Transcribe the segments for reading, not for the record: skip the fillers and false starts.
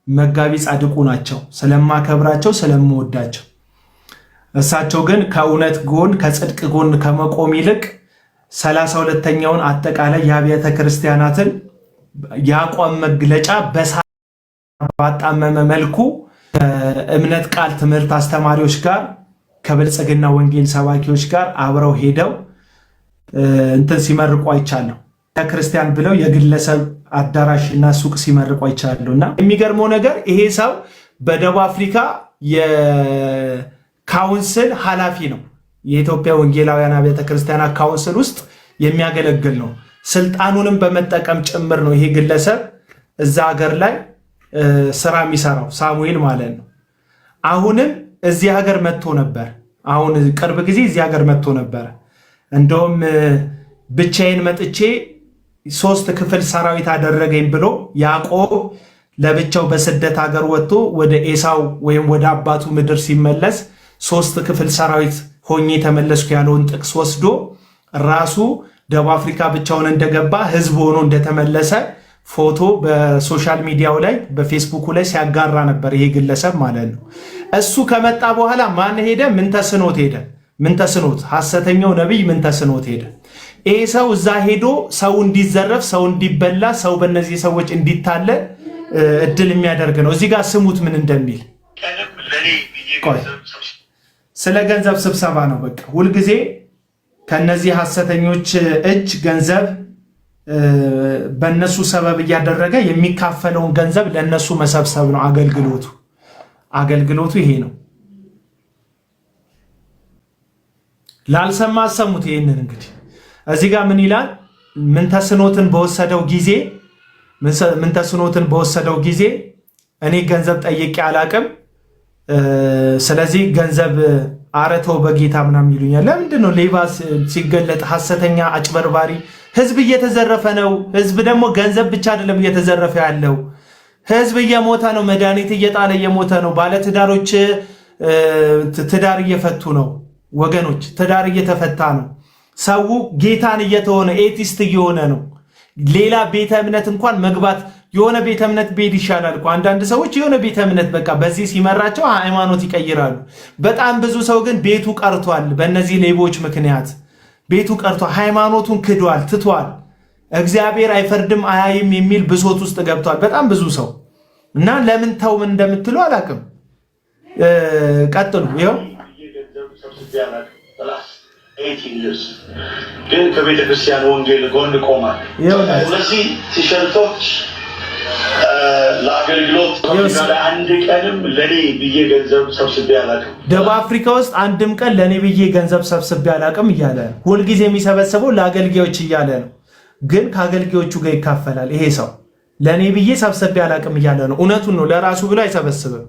መጋቢ ጻድቁ ናቸው። ስለማከብራቸው ስለምወዳቸው እሳቸው ግን ከእውነት ጎን ከጽድቅ ጎን ከመቆም ይልቅ 32ኛውን አጠቃላይ የአብያተ ክርስቲያናትን የአቋም መግለጫ ባጣመመ መልኩ ከእምነት ቃል ትምህርት አስተማሪዎች ጋር ከብልጽግና ወንጌል ሰባኪዎች ጋር አብረው ሄደው እንትን ሲመርቁ አይቻለሁ። ክርስቲያን ብለው የግለሰብ አዳራሽና ሱቅ ሲመርቁ አይቻለሁና የሚገርመው ነገር ይሄ ሰው በደቡብ አፍሪካ የካውንስል ኃላፊ ነው። የኢትዮጵያ ወንጌላውያን አብያተ ክርስቲያናት ካውንስል ውስጥ የሚያገለግል ነው። ስልጣኑንም በመጠቀም ጭምር ነው ይሄ ግለሰብ እዛ ሀገር ላይ ስራ የሚሰራው ሳሙኤል ማለት ነው። አሁንም እዚህ ሀገር መጥቶ ነበር። አሁን ቅርብ ጊዜ እዚህ ሀገር መጥቶ ነበር። እንደውም ብቻዬን መጥቼ 3 ክፍል ሰራዊት አደረገኝ ብሎ ያዕቆብ ለብቻው በስደት ሀገር ወጥቶ ወደ ኤሳው ወይም ወደ አባቱ ምድር ሲመለስ 3 ክፍል ሰራዊት ሆኜ ተመለስኩ ያለውን ጥቅስ ወስዶ ራሱ ደቡብ አፍሪካ ብቻውን እንደገባ ህዝብ ሆኖ እንደተመለሰ ፎቶ በሶሻል ሚዲያው ላይ በፌስቡክ ላይ ሲያጋራ ነበር ይሄ ግለሰብ ማለት ነው። እሱ ከመጣ በኋላ ማን ሄደ? ምንተስኖት ሄደ። ምንተስኖት ሐሰተኛው ነብይ ምንተስኖት ሄደ። ይሄ ሰው እዛ ሄዶ ሰው እንዲዘረፍ፣ ሰው እንዲበላ፣ ሰው በእነዚህ ሰዎች እንዲታለ እድል የሚያደርግ ነው። እዚህ ጋር ስሙት ምን እንደሚል። ስለ ገንዘብ ስብሰባ ነው። በቃ ሁልጊዜ ከነዚህ ሐሰተኞች እጅ ገንዘብ በእነሱ ሰበብ እያደረገ የሚካፈለውን ገንዘብ ለእነሱ መሰብሰብ ነው አገልግሎቱ ይሄ ነው። ላልሰማ አሰሙት። ይሄንን እንግዲህ እዚህ ጋር ምን ይላል? ምንተስኖትን በወሰደው ጊዜ እኔ ገንዘብ ጠይቄ አላቅም፣ ስለዚህ ገንዘብ አረተው በጌታ ምናምን ይሉኛል። ለምንድን ነው ሌባ ሲገለጥ ሐሰተኛ አጭበርባሪ? ህዝብ እየተዘረፈ ነው። ህዝብ ደግሞ ገንዘብ ብቻ አይደለም እየተዘረፈ ያለው፣ ህዝብ እየሞተ ነው። መድኃኒት እየጣለ እየሞተ ነው። ባለትዳሮች ትዳር እየፈቱ ነው። ወገኖች ትዳር እየተፈታ ነው። ሰው ጌታን እየተሆነ ኤቲስት እየሆነ ነው። ሌላ ቤተ እምነት እንኳን መግባት የሆነ ቤተ እምነት ቤድ ይሻላል እኮ። አንዳንድ ሰዎች የሆነ ቤተ እምነት በቃ በዚህ ሲመራቸው ሃይማኖት ይቀይራሉ። በጣም ብዙ ሰው ግን ቤቱ ቀርቷል። በእነዚህ ሌቦች ምክንያት ቤቱ ቀርቷል። ሃይማኖቱን ክዷል፣ ትቷል። እግዚአብሔር አይፈርድም አያይም የሚል ብሶት ውስጥ ገብቷል በጣም ብዙ ሰው እና ለምን ተው ምን እንደምትሉ አላውቅም። ቀጥሉ። ይኸው ግን ከቤተ ክርስቲያን ወንጌል ጎን ቆማል። እነዚህ ቲሸርቶች ለአገልግሎት አንድ ቀንም ለኔ ብዬ ገንዘብ ሰብስቤ አላውቅም። ደቡብ አፍሪካ ውስጥ አንድም ቀን ለኔ ብዬ ገንዘብ ሰብስቤ አላውቅም እያለ ነው። ሁልጊዜ የሚሰበሰበው ለአገልጋዮች እያለ ነው። ግን ከአገልጋዮቹ ጋር ይካፈላል። ይሄ ሰው ለኔ ብዬ ሰብስቤ አላውቅም እያለ ነው። እውነቱን ነው። ለራሱ ብሎ አይሰበስብም።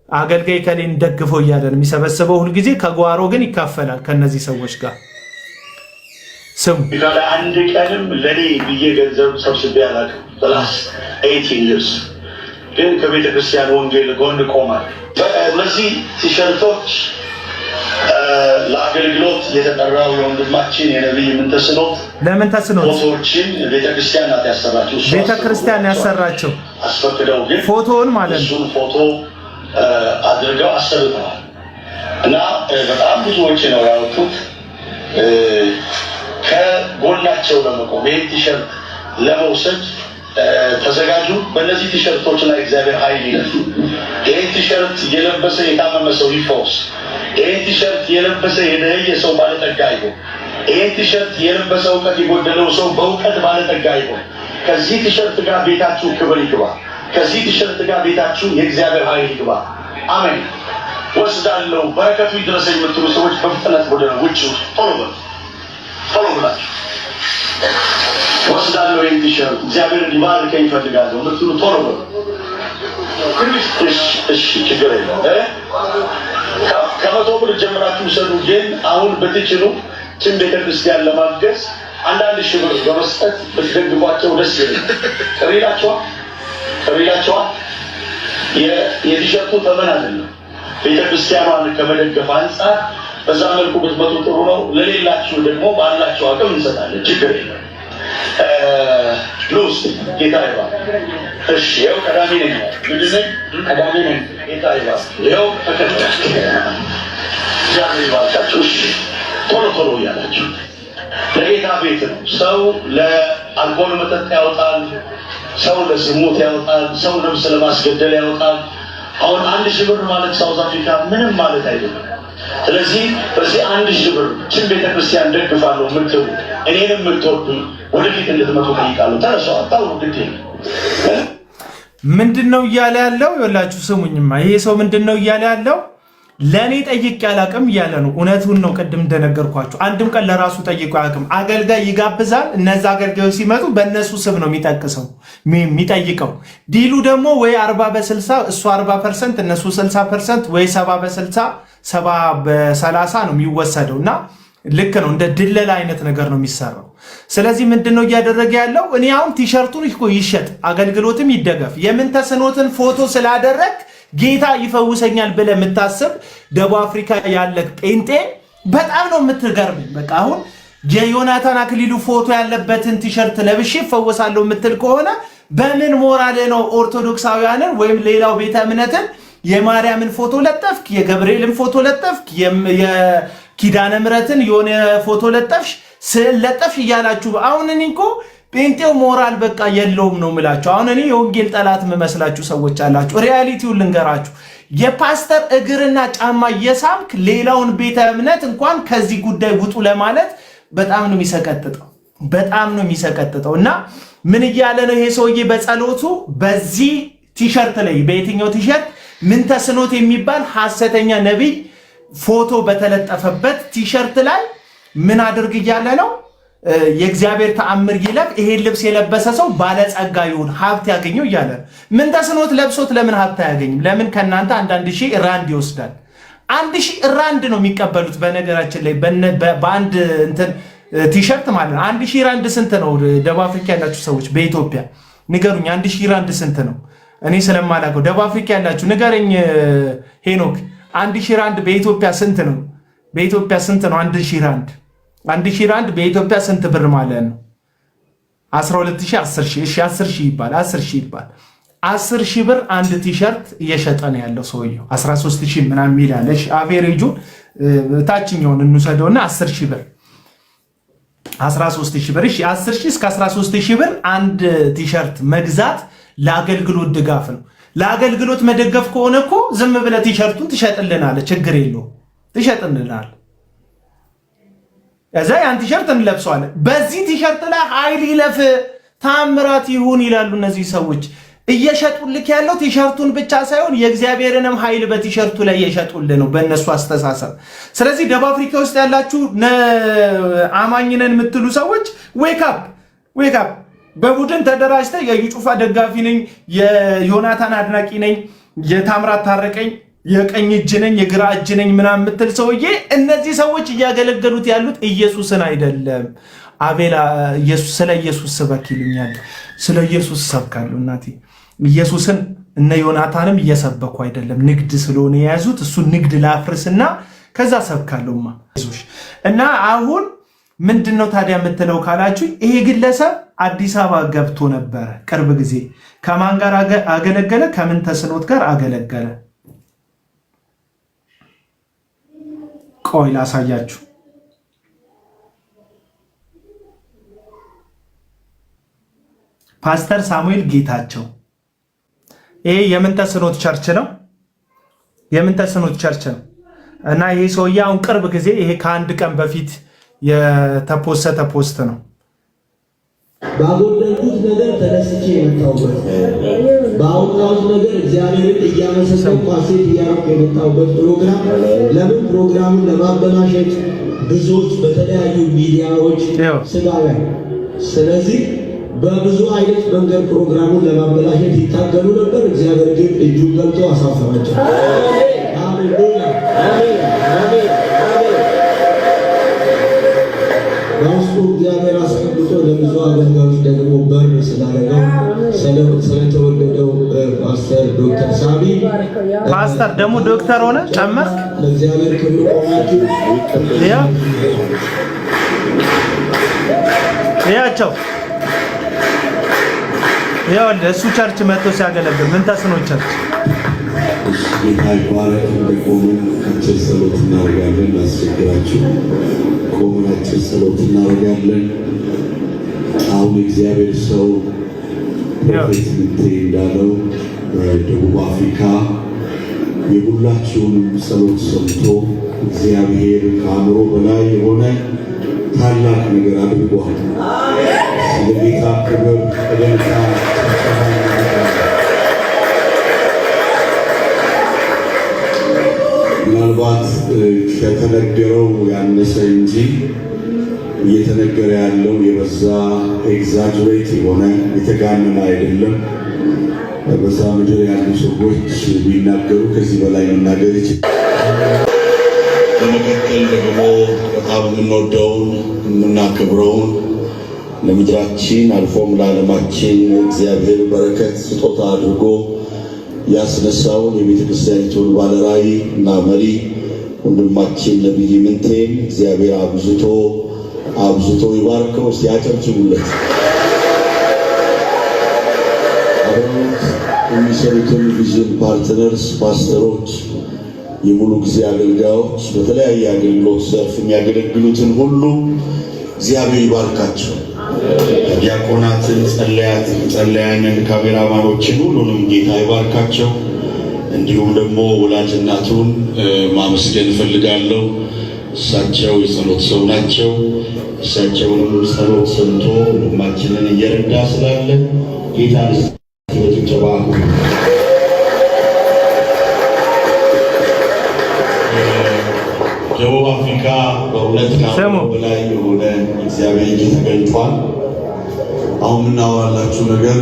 አገልጋይ ከሌን ደግፈው እያለ ነው የሚሰበስበው። ሁልጊዜ ከጓሮ ግን ይካፈላል ከነዚህ ሰዎች ጋር። ስሙ አንድ ቀንም ለኔ ብዬ ገንዘብ ሰብስቤ አላውቅም። ፕላስ 18 years ግን ከቤተ ክርስቲያን ወንጌል ጎን ቆማል። እነዚህ ቲሸርቶች ለአገልግሎት የተጠራው የወንድማችን የነብይ ምንተስኖት ፎቶዎችን ቤተክርስቲያን ያሰራቸው አስፈቅደው ግን ፎቶውን ማለት ነው ፎቶ አድርገው አሰርተዋል እና በጣም ብዙ ወጪ ነው ያወጡት ከጎናቸው ለመቆም። ይህ ቲሸርት ለመውሰድ ተዘጋጁ። በእነዚህ ቲሸርቶች ላይ እግዚአብሔር ኃይል ይለፍ። ይህ ቲሸርት የለበሰ የታመመ ሰው ይፈወስ። ይህ ቲሸርት የለበሰ የደህየ ሰው ባለጠጋ ይሁን። ይህ ቲሸርት የለበሰ እውቀት የጎደለው ሰው በእውቀት ባለጠጋ ይሁን። ከዚህ ቲሸርት ጋር ቤታችሁ ክብር ይግባ። ከዚህ ቲሸርት ጋር ቤታችሁ የእግዚአብሔር ኃይል ይግባ። አሜን። ወስዳለሁ በረከቱ ይድረሰኝ የምትሉ ሰዎች በፍጥነት ወደ ውጭ ቶሎ ብላችሁ ወስዳለሁ ይህን ቲሸርት እግዚአብሔር ሊባርከኝ እፈልጋለሁ የምትሉ ቶሎ በሉ። እሺ ችግር የለም። ከ100 ብር ጀምራችሁ ሰዱ። ግን አሁን በትችሉ ችን ቤተክርስቲያን ለማገዝ አንዳንድ ሺህ ብር በመስጠት ብትደግፏቸው ደስ ይላል። ቀሪላቸዋል። የቲሸርቱ ተመን አይደለም ቤተክርስቲያኗን ከመደገፍ አንፃር በዛ መልኩ ብትመጡ ጥሩ ነው። ለሌላችሁ ደግሞ ባላችሁ አቅም እንሰጣለን። ችግር የለም። ሉስ ጌታ ይባል። እሺ ይኸው ቀዳሚ ነኝ ቀዳሚ ነኝ ጌታ ይባል። ይኸው ተከታታይ ጃሚ ይባልካችሁ። እሺ ቶሎ ቶሎ እያላችሁ ለጌታ ቤት ነው። ሰው ለአልኮል መጠጥ ያወጣል፣ ሰው ለዝሙት ያወጣል፣ ሰው ነፍስ ለማስገደል ያወጣል። አሁን 1000 ብር ማለት ሳውዝ አፍሪካ ምንም ማለት አይደለም። ስለዚህ በዚህ 1000 ብር ችን ቤተክርስቲያን ደግፋለሁ የምትሉ እኔንም የምትወዱ ወደፊት እንድትመጡ ጠይቃለሁ። ተነሳው አታውሩ ግዴ ምንድነው እያለ ያለው? ይኸውላችሁ ስሙኝማ፣ ይሄ ሰው ምንድነው እያለ ያለው? ለኔ ጠይቄ አላቅም እያለ ነው። እውነቱን ነው። ቅድም እንደነገርኳችሁ አንድም ቀን ለራሱ ጠይቆ አያውቅም። አገልጋይ ይጋብዛል። እነዛ አገልጋዮች ሲመጡ በእነሱ ስም ነው የሚጠይቀው። ዲሉ ደግሞ ወይ 40 በ60 እሱ 40% እነሱ 60% ወይ 70 በ60 70 በ30 ነው የሚወሰደው እና ልክ ነው። እንደ ድለላ አይነት ነገር ነው የሚሰራው። ስለዚህ ምንድነው እያደረገ ያለው? እኔ አሁን ቲሸርቱን እኮ ይሸጥ አገልግሎትም ይደገፍ የምንተስኖትን ፎቶ ስላደረግ ጌታ ይፈውሰኛል ብለህ የምታስብ ደቡብ አፍሪካ ያለ ጴንጤ በጣም ነው የምትገርመኝ። በቃ አሁን የዮናታን አክሊሉ ፎቶ ያለበትን ቲሸርት ለብሼ ይፈወሳለሁ የምትል ከሆነ በምን ሞራል ነው ኦርቶዶክሳውያንን ወይም ሌላው ቤተ እምነትን የማርያምን ፎቶ ለጠፍክ፣ የገብርኤልን ፎቶ ለጠፍክ፣ የኪዳነ ምሕረትን የሆነ ፎቶ ለጠፍሽ ስዕል ለጠፍሽ እያላችሁ አሁን እኔ እኮ ጴንጤው ሞራል በቃ የለውም ነው የምላችሁ። አሁን እኔ የወንጌል ጠላት የምመስላችሁ ሰዎች አላችሁ። ሪያሊቲውን ልንገራችሁ። የፓስተር እግርና ጫማ የሳምክ ሌላውን ቤተ እምነት እንኳን ከዚህ ጉዳይ ውጡ ለማለት በጣም ነው የሚሰቀጥጠው፣ በጣም ነው የሚሰቀጥጠው። እና ምን እያለ ነው ይሄ ሰውዬ በጸሎቱ? በዚህ ቲሸርት ላይ በየትኛው ቲሸርት ምን ተስኖት የሚባል ሐሰተኛ ነቢይ ፎቶ በተለጠፈበት ቲሸርት ላይ ምን አድርግ እያለ ነው? የእግዚአብሔር ተአምር ይለፍ፣ ይሄን ልብስ የለበሰ ሰው ባለጸጋ ይሁን፣ ሀብት ያገኘው እያለ ምን ተስኖት ለብሶት ለምን ሀብት አያገኝም? ለምን ከእናንተ 1000 ራንድ ይወስዳል? 1000 ራንድ ነው የሚቀበሉት። በነገራችን ላይ በአንድ እንትን ቲሸርት ማለት ነው። 1000 ራንድ ስንት ነው? ደቡብ አፍሪካ ያላችሁ ሰዎች በኢትዮጵያ ንገሩኝ። 1000 ራንድ ስንት ነው? እኔ ስለማላውቀው ደቡብ አፍሪካ ያላችሁ ንገረኝ። ሄኖክ 1000 ራንድ በኢትዮጵያ ስንት ነው? በኢትዮጵያ ስንት ነው 1000 ራንድ? 1000 ራንድ በኢትዮጵያ ስንት ብር ማለት ነው? 12000 10000 እሺ 10000 ይባል 10000 ይባል 10000 ብር አንድ ቲሸርት እየሸጠ ነው ያለው ሰውየው። 13000 ምናምን ይላል። እሺ አቬሬጁ ታችኛውን እንውሰደውና 10000 ብር 13000 ብር እሺ 10000 እስከ 13000 ብር አንድ ቲሸርት መግዛት ለአገልግሎት ድጋፍ ነው። ለአገልግሎት መደገፍ ከሆነ እኮ ዝም ብለህ ቲሸርቱን ትሸጥልናለህ፣ ችግር የለውም ትሸጥልናለህ። እዛ ያን ቲሸርት እንለብሰዋለን። በዚህ ቲሸርት ላይ ኃይል ይለፍ ታምራት ይሁን ይላሉ እነዚህ ሰዎች። እየሸጡልክ ያለው ቲሸርቱን ብቻ ሳይሆን የእግዚአብሔርንም ኃይል በቲሸርቱ ላይ እየሸጡልህ ነው በእነሱ አስተሳሰብ። ስለዚህ ደቡብ አፍሪካ ውስጥ ያላችሁ አማኝ ነን የምትሉ ሰዎች ዌክ አፕ። በቡድን ተደራጅተ የዩ ጩፋ ደጋፊ ነኝ፣ የዮናታን አድናቂ ነኝ፣ የታምራት ታረቀኝ የቀኝ እጅ ነኝ የግራ እጅ ነኝ ምናምን የምትል ሰውዬ፣ እነዚህ ሰዎች እያገለገሉት ያሉት ኢየሱስን አይደለም። አቤላ ስለ ኢየሱስ ስበክ ይሉኛል። ስለ ኢየሱስ ሰብካለሁ እናቴ። ኢየሱስን እነ ዮናታንም እየሰበኩ አይደለም፣ ንግድ ስለሆነ የያዙት። እሱ ንግድ ላፍርስና ከዛ ሰብካለሁማ እና አሁን ምንድነው ታዲያ የምትለው ካላችሁ፣ ይሄ ግለሰብ አዲስ አበባ ገብቶ ነበረ ቅርብ ጊዜ። ከማን ጋር አገለገለ? ከምን ተስኖት ጋር አገለገለ? ቆይ ላሳያችሁ። ፓስተር ሳሙኤል ጌታቸው። ይሄ የምንተስኖት ቸርች ነው፣ የምንተስኖት ቸርች ነው። እና ይሄ ሰውዬ አሁን ቅርብ ጊዜ ይሄ ከአንድ ቀን በፊት የተፖሰተ ፖስት ነው። ባጎደልኩት ነገር ተደስቼ የመጣሁበት በአውጣሁት ነገር እግዚአብሔርን እያመሰገንኩ ሐሴት እያደረኩ የመጣሁበት ፕሮግራም። ለምን ፕሮግራሙን ለማበላሸት ብዙዎች በተለያዩ ሚዲያዎች ስጋውያን፣ ስለዚህ በብዙ አይነት መንገድ ፕሮግራሙን ለማበላሸት ይታገሉ ነበር። እግዚአብሔር ግን እጁን ገልጦ አሳፈራቸው። ሃሌሉያ አሜን አሜን አሜን። በውስጡ እግዚአብሔር አስቀምጦ ለብዙ አገልጋዮች ደግሞ በር ስላደረገው ስለተወደደው ፓስተር ዶክተር ሳሚ ፓስተር ደግሞ ዶክተር ሆነ ጨመር ለእግዚአብሔር ክብር ቆማችሁ ያቸው ይኸውልህ እሱ ቸርች መጥቶ ሲያገለግል ምን ተስኖ ቸርች ጌታ ይባረክ። እንደቆምን አጭር ጸሎት እናደርጋለን። አስቸግራችሁ ቆምን አጭር ጸሎት እናደርጋለን። አሁን እግዚአብሔር ሰው ፕሮፌት ምንቴ እንዳለው በደቡብ አፍሪካ የሁላችሁንም ጸሎት ሰምቶ እግዚአብሔር ከአእምሮ በላይ የሆነ ታላቅ ነገር አድርጓል። ስለ ጌታ ክብር እልልታ ምናልባት ከተነገረው ያነሰ እንጂ እየተነገረ ያለው የበዛ ኤግዛጅሬት የሆነ የተጋነነ አይደለም። በዛ ምድር ያሉ ሰዎች ቢናገሩ ከዚህ በላይ መናገር ይችላል። በመቀጠል ደግሞ በጣም የምንወደውን የምናከብረውን ለምድራችን አልፎም ለዓለማችን እግዚአብሔር በረከት ስጦታ አድርጎ ያስነሳውን የቤተ ክርስቲያኒቱን ባለራዕይ እና መሪ ወንድማችን ነቢይ ምንቴን እግዚአብሔር አብዝቶ ይባርከው። እስቲ አጨብጭቡለት። አብረውት የሚሰሩትን ቪዥን ፓርትነርስ፣ ፓስተሮች፣ የሙሉ ጊዜ አገልጋዮች፣ በተለያየ አገልግሎት ዘርፍ የሚያገለግሉትን ሁሉ እግዚአብሔር ይባርካቸው። ዲያቆናትን፣ ጸለያንን፣ ካሜራማኖችን ሁሉንም ጌታ ይባርካቸው። እንዲሁም ደግሞ ወላጅ እናቱን ማመስገን እፈልጋለሁ። እሳቸው የጸሎት ሰው ናቸው። እሳቸውንም ጸሎት ሰምቶ ወንድማችንን እየረዳ ስላለ ጌታ በጭብጨባ ደቡብ አፍሪካ በእውነት ከአሁን በላይ የሆነ እግዚአብሔር እጅ ተገልጧል። አሁን የምናወራላችሁ ነገር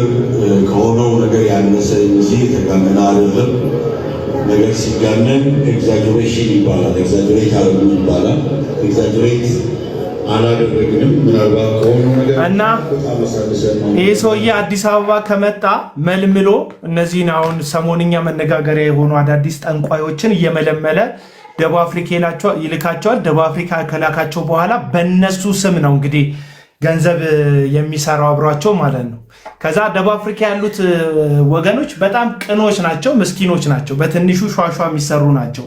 ከሆነው ነገር ያነሰ እንጂ የተጋነነ አይደለም። ነገር ሲጋነን ኤግዛጀሬሽን ይባላል። ኤግዛጀሬት አደረጉ ይባላል። ኤግዛጀሬት አላደረግንም። ምናልባት ከሆነው ነገር እና ይህ ሰውዬ አዲስ አበባ ከመጣ መልምሎ እነዚህን አሁን ሰሞንኛ መነጋገሪያ የሆኑ አዳዲስ ጠንቋዮችን እየመለመለ ደቡብ አፍሪካ ይልካቸዋል። ደቡብ አፍሪካ ከላካቸው በኋላ በእነሱ ስም ነው እንግዲህ ገንዘብ የሚሰራው አብሯቸው ማለት ነው። ከዛ ደቡብ አፍሪካ ያሉት ወገኖች በጣም ቅኖች ናቸው፣ ምስኪኖች ናቸው። በትንሹ ሿሿ የሚሰሩ ናቸው።